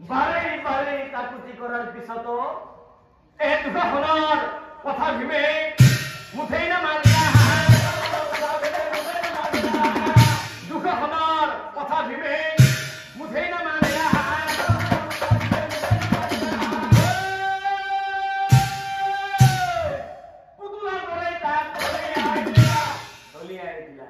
বাৰে বাৰে কাকুতি কৰাৰ পিছতো এই দুখনৰ কথা ভাবে মুঠেই নামানিলা দুখনৰ কথা ভাবে মুঠেই নামানিলা পুতুলাৰ দৰে তাক দলিয়াই দিলা